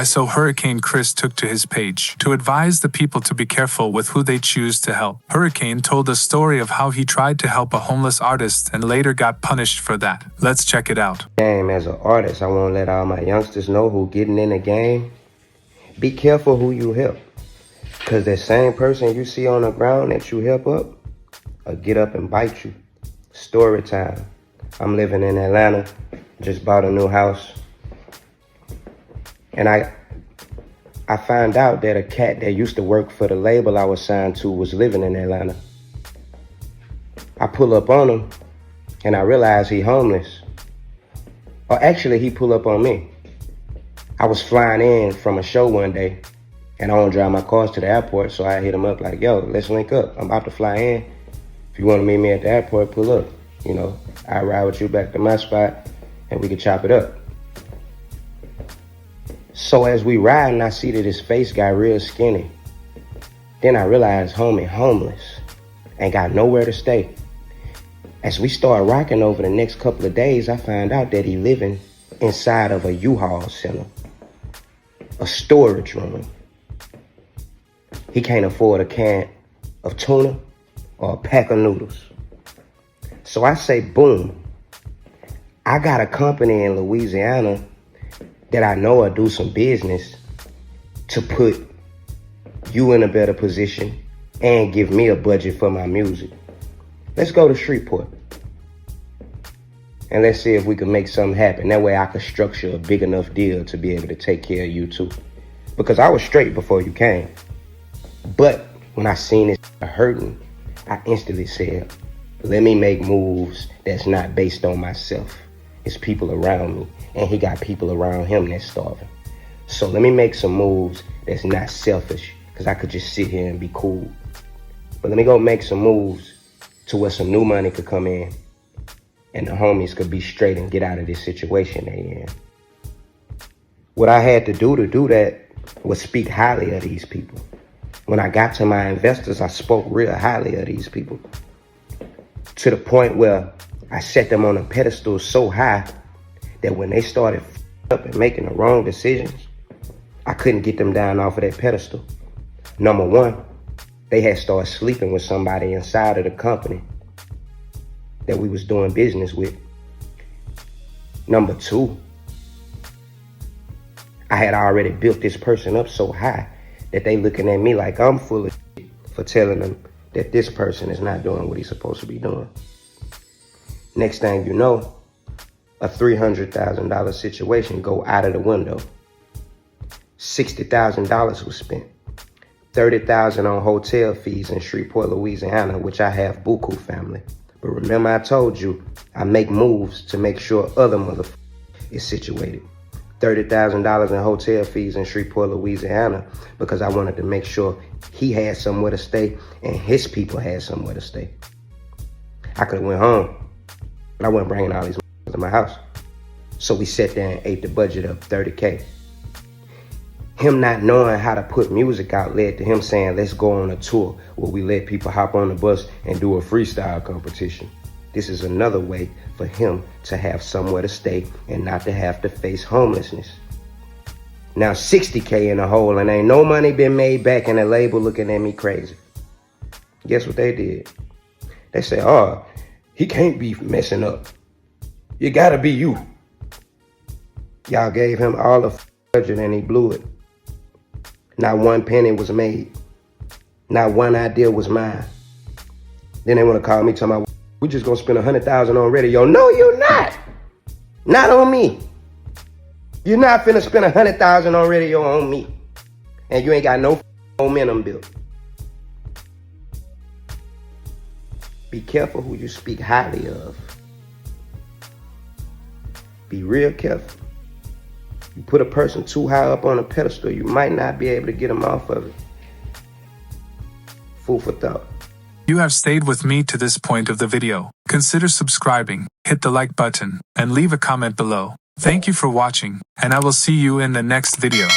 why so Hurricane Chris took to his page to advise the people to be careful with who they choose to help. Hurricane told a story of how he tried to help a homeless artist and later got punished for that. Let's check it out. As an artist, I want to let all my youngsters know who getting in the game. Be careful who you help. Because that same person you see on the ground that you help up, will get up and bite you. Story time. I'm living in Atlanta, just bought a new house. And I found out that a cat that used to work for the label I was signed to was living in Atlanta. I pull up on him and I realize he homeless. Or actually, he pull up on me. I was flying in from a show one day and I don't drive my cars to the airport, so I hit him up like, yo, let's link up. I'm about to fly in. If you want to meet me at the airport, pull up. You know, I'll ride with you back to my spot and we can chop it up. So as we ride and I see that his face got real skinny, then I realized homie homeless and got nowhere to stay. As we start rocking over the next couple of days, I find out that he living inside of a U-Haul center, a storage room. He can't afford a can of tuna or a pack of noodles. So I say, boom, I got a company in Louisiana that I know will do some business to put you in a better position and give me a budget for my music. Let's go to Shreveport and let's see if we can make something happen. That way I could structure a big enough deal to be able to take care of you too. Because I was straight before you came. But when I seen it hurting, I instantly said, let me make moves that's not based on myself. It's people around me, and he got people around him that's starving. So let me make some moves that's not selfish, because I could just sit here and be cool. But let me go make some moves to where some new money could come in, and the homies could be straight and get out of this situation they in. What I had to do that was speak highly of these people. When I got to my investors, I spoke real highly of these people, to the point where I set them on a pedestal so high that when they started up and making the wrong decisions, I couldn't get them down off of that pedestal. Number one, they had started sleeping with somebody inside of the company that we was doing business with. Number two, I had already built this person up so high that they looking at me like I'm full of shit for telling them that this person is not doing what he's supposed to be doing. Next thing you know, a $300,000 situation go out of the window. $60,000 was spent. $30,000 on hotel fees in Shreveport, Louisiana, which I have buku family. But remember I told you, I make moves to make sure other motherfuckers is situated. $30,000 in hotel fees in Shreveport, Louisiana, because I wanted to make sure he had somewhere to stay and his people had somewhere to stay. I could have went home, but I wasn't bringing all these to my house. So we sat there and ate the budget of $30K. Him not knowing how to put music out led to him saying, let's go on a tour where we let people hop on the bus and do a freestyle competition. This is another way for him to have somewhere to stay and not to have to face homelessness. Now 60K in the hole and ain't no money been made back, and the label looking at me crazy. Guess what they did? They say, oh, he can't be messing up. You gotta be you. Y'all gave him all the budget and he blew it. Not one penny was made. Not one idea was mine. Then they wanna call me talking about, we just gonna spend $100,000 on radio. No, you're not. Not on me. You're not finna spend $100,000 on radio on me. And you ain't got no momentum built. Be careful who you speak highly of. Be real careful. You put a person too high up on a pedestal, you might not be able to get them off of it. Food for thought. You have stayed with me to this point of the video. Consider subscribing, hit the like button, and leave a comment below. Thank you for watching, and I will see you in the next video.